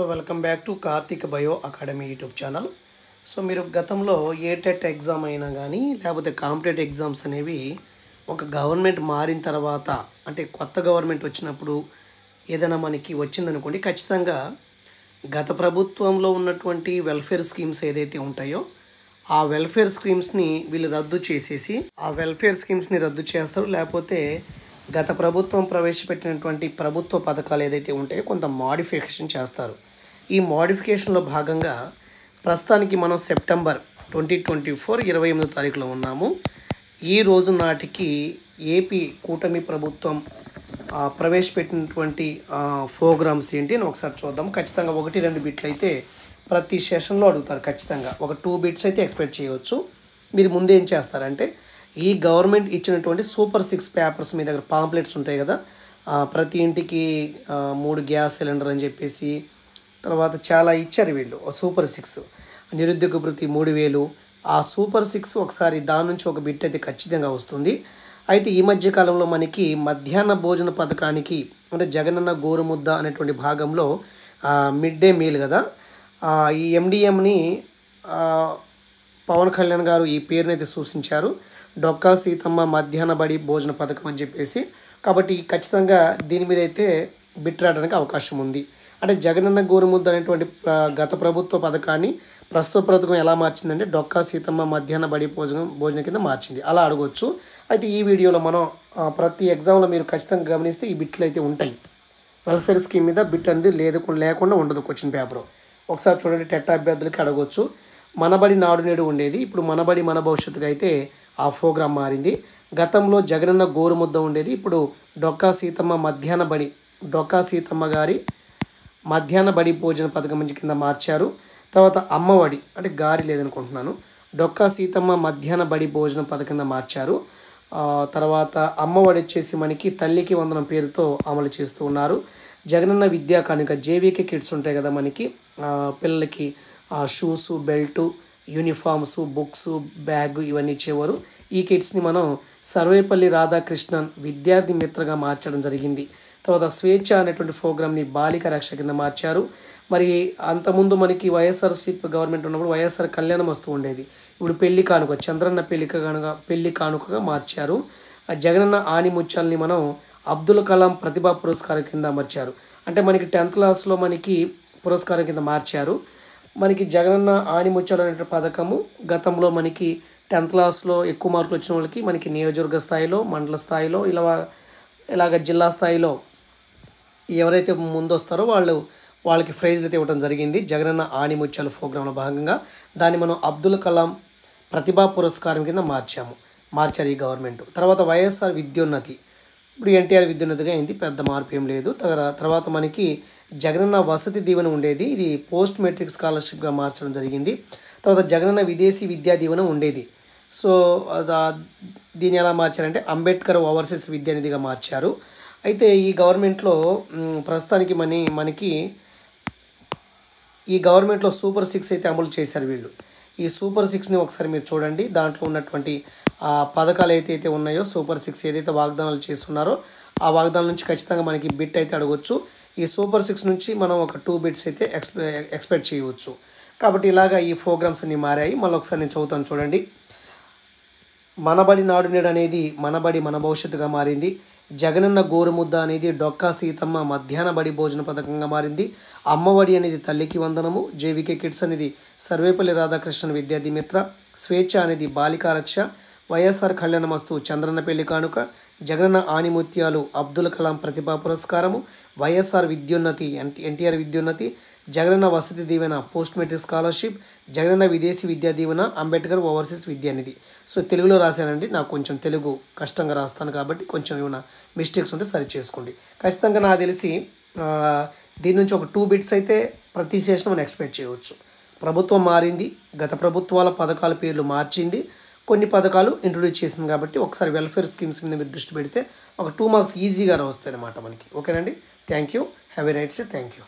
So welcome back to Karthik bio academy YouTube channel. So మీరు గతంలో ఏటెట్ exam అయినా కానీ లేకపోతే కాంపిటేటివ్ ఎగ్జామ్స్ అనేవి ఒక గవర్నమెంట్ మారిన తర్వాత అంటే కొత్త గవర్నమెంట్ వచ్చినప్పుడు ఏదైనా మనకి వచ్చిందనుకోండి, ఖచ్చితంగా గత ప్రభుత్వంలో ఉన్నటువంటి వెల్ఫేర్ స్కీమ్స్ ఏదైతే ఉంటాయో ఆ వెల్ఫేర్ స్కీమ్స్ని వీళ్ళు రద్దు చేసేసి రద్దు చేస్తారు. లేకపోతే గత ప్రభుత్వం ప్రవేశపెట్టినటువంటి ప్రభుత్వ పథకాలు ఏదైతే ఉంటాయో కొంత మోడిఫికేషన్ చేస్తారు. ఈ మోడిఫికేషన్లో భాగంగా ప్రస్తుతానికి మనం సెప్టెంబర్ 2024 28వ తారీఖులో ఉన్నాము. ఈ రోజు నాటికి ఏపీ కూటమి ప్రభుత్వం ప్రవేశపెట్టినటువంటి ప్రోగ్రామ్స్ ఏంటి అని ఒకసారి చూద్దాం. ఖచ్చితంగా 1-2 బిట్లు అయితే ప్రతి సెషన్లో అడుగుతారు. ఖచ్చితంగా ఒక 2 బిట్స్ అయితే ఎక్స్పెక్ట్ చేయవచ్చు. మీరు ముందు ఏం చేస్తారంటే ఈ గవర్నమెంట్ ఇచ్చినటువంటి సూపర్ 6 పేపర్స్ మీ దగ్గర పాంప్లెట్స్ ఉంటాయి కదా, ప్రతి ఇంటికి 3 గ్యాస్ సిలిండర్ అని చెప్పేసి తర్వాత చాలా ఇచ్చారు వీళ్ళు. సూపర్ 6 నిరుద్యోగ భృతి 3000, ఆ సూపర్ 6 ఒకసారి దాని నుంచి ఒక బిట్ అయితే ఖచ్చితంగా వస్తుంది. అయితే ఈ మధ్య కాలంలో మనకి మధ్యాహ్న భోజన పథకానికి అంటే జగనన్న గోరుముద్ద అనేటువంటి భాగంలో మిడ్ డే మీల్ కదా, ఈ ఎండిఎంని పవన్ కళ్యాణ్ గారు ఈ పేరునైతే సూచించారు, డొక్కా సీతమ్మ మధ్యాహ్న బడి భోజన పథకం అని చెప్పేసి. కాబట్టి ఖచ్చితంగా దీని మీద అయితే బిట్ రావడానికి అవకాశం ఉంది. అంటే జగనన్న గోరుముద్ద అనేటువంటి గత ప్రభుత్వ పథకాన్ని ప్రస్తుత ప్రభుత్వం ఎలా మార్చిందంటే డొక్కా సీతమ్మ మధ్యాహ్న బడి భోజనం కింద మార్చింది. అలా అడగవచ్చు. అయితే ఈ వీడియోలో మనం ప్రతి ఎగ్జామ్లో మీరు ఖచ్చితంగా గమనిస్తే ఈ బిట్లు అయితే ఉంటాయి. వెల్ఫేర్ స్కీమ్ మీద బిట్ అనేది లేకుండా ఉండదు క్వశ్చన్ పేపర్. ఒకసారి చూడండి, టెట్ అభ్యర్థులకి అడగవచ్చు. మనబడి నాడు నేడు ఉండేది, ఇప్పుడు మనబడి మన భవిష్యత్తుగా అయితే ఆ ప్రోగ్రాం మారింది. గతంలో జగనన్న గోరుముద్ద ఉండేది, ఇప్పుడు డొక్కా సీతమ్మ గారి మధ్యాహ్న బడి భోజన పథకం కింద మార్చారు. తర్వాత అమ్మఒడి అంటే గారి లేదనుకుంటున్నాను, డొక్కా సీతమ్మ మధ్యాహ్న బడి భోజన పథకం కింద మార్చారు. తర్వాత అమ్మఒడి వచ్చేసి మనకి తల్లికి వందనం పేరుతో అమలు చేస్తూ ఉన్నారు. జగనన్న విద్యా కానుక జేవీకే కిట్స్ ఉంటాయి కదా మనకి, పిల్లలకి shoes, belt, uniforms, books, bag ఇవన్నీ ఇచ్చేవారు. ఈ కిట్స్ని మనం సర్వేపల్లి రాధాకృష్ణన్ విద్యార్థి మిత్రగా మార్చడం జరిగింది. తర్వాత స్వేచ్ఛ అనేటువంటి ప్రోగ్రామ్ని బాలిక రక్ష కింద మార్చారు. మరి అంతకుముందు మనకి వైఎస్ఆర్సీపీ గవర్నమెంట్ ఉన్నప్పుడు వైఎస్ఆర్ కళ్యాణం వస్తూ ఉండేది, ఇప్పుడు పెళ్లి కానుక చంద్రన్న పెళ్లి కానుకగా మార్చారు. జగనన్న ఆణిముత్యాలని మనం అబ్దుల్ కలాం ప్రతిభా పురస్కారం కింద అమర్చారు. అంటే మనకి 10th క్లాస్లో మనకి పురస్కారం కింద మార్చారు. మనకి జగనన్న ఆణిముత్యాలు అనే పథకము గతంలో మనకి 10th క్లాస్లో ఎక్కువ మార్కులు వచ్చిన వాళ్ళకి మనకి నియోజకవర్గ స్థాయిలో, మండల స్థాయిలో ఇలాగ జిల్లా స్థాయిలో ఎవరైతే ముందు వస్తారో వాళ్ళకి ప్రైజ్లు అయితే ఇవ్వడం జరిగింది. జగనన్న ఆణిముత్యాల ప్రోగ్రాంలో భాగంగా దాన్ని మనం అబ్దుల్ కలాం ప్రతిభా పురస్కారం కింద మార్చారు ఈ గవర్నమెంట్. తర్వాత వైఎస్ఆర్ విద్యోన్నతి, ఇప్పుడు ఎన్టీఆర్ విద్యోన్నతిగా అయింది, పెద్ద మార్పు ఏం లేదు. తర్వాత మనకి జగనన్న వసతి దీవెన ఉండేది, ఇది పోస్ట్ మెట్రిక్ స్కాలర్షిప్గా మార్చడం జరిగింది. తర్వాత జగనన్న విదేశీ విద్యా దీవెన ఉండేది. సో దీన్ని ఎలా మార్చారంటే అంబేద్కర్ ఓవర్సీస్ విద్యానిధిగా మార్చారు. అయితే ఈ గవర్నమెంట్లో ప్రస్తుతానికి మనకి ఈ గవర్నమెంట్లో సూపర్ 6 అయితే అమలు చేశారు వీళ్ళు. ఈ సూపర్ 6ని ఒకసారి మీరు చూడండి, దాంట్లో ఉన్నటువంటి పథకాలు ఏదైతే ఉన్నాయో సూపర్ 6 ఏదైతే వాగ్దానాలు చేస్తున్నారో ఆ వాగ్దానాల నుంచి ఖచ్చితంగా మనకి బిట్ అయితే అడగవచ్చు. ఈ సూపర్ 6 నుంచి మనం ఒక 2 బిట్స్ అయితే ఎక్స్పెక్ట్ చేయవచ్చు. కాబట్టి ఇలాగా ఈ ప్రోగ్రామ్స్ అన్ని మారాయి. మళ్ళీ ఒకసారి నేను చదువుతాను చూడండి. మనబడి నాడు నేడు అనేది మనబడి మన భవిష్యత్తుగా మారింది. జగనన్న గోరుముద్ద అనేది డొక్కా సీతమ్మ మధ్యాహ్న బడి భోజన పథకంగా మారింది. అమ్మఒడి అనేది తల్లికి వందనము, జేవీకే కిట్స్ అనేది సర్వేపల్లి రాధాకృష్ణన్ విద్యార్థి మిత్ర, స్వేచ్ఛ అనేది బాలికా రక్ష, వైఎస్ఆర్ కళ్యాణమస్తు చంద్రన్న పెళ్లి కానుక, జగనన్న ఆణిముత్యాలు అబ్దుల్ కలాం ప్రతిభా పురస్కారము, YSR Vidyonnathi NTR Vidyonnathi, Jagananna Vasathi Deevena post matric scholarship, Jagananna విదేశీ విద్యా దీవెన అంబేద్కర్ ఓవర్సీస్ విద్యానిధి. సో తెలుగులో రాశానండి, నాకు కొంచెం తెలుగు కష్టంగా రాస్తాను కాబట్టి కొంచెం ఏమైనా మిస్టేక్స్ ఉంటే సరి చేసుకోండి. ఖచ్చితంగా నాకు తెలిసి దీని నుంచి ఒక 2 బిట్స్ అయితే ప్రతి సెషన్ మనం ఎక్స్పెక్ట్ చేయవచ్చు. ప్రభుత్వం మారింది, గత ప్రభుత్వాల పథకాల పేర్లు మార్చింది, కొన్ని పథకాలు ఇంట్రొడ్యూస్ చేసింది. కాబట్టి ఒకసారి వెల్ఫేర్ స్కీమ్స్ మీద మీరు దృష్టి పెడితే ఒక 2 మార్క్స్ ఈజీగా వస్తాయి అన్నమాట మనకి. ఓకేనండి, thank you, have a night day, thank you.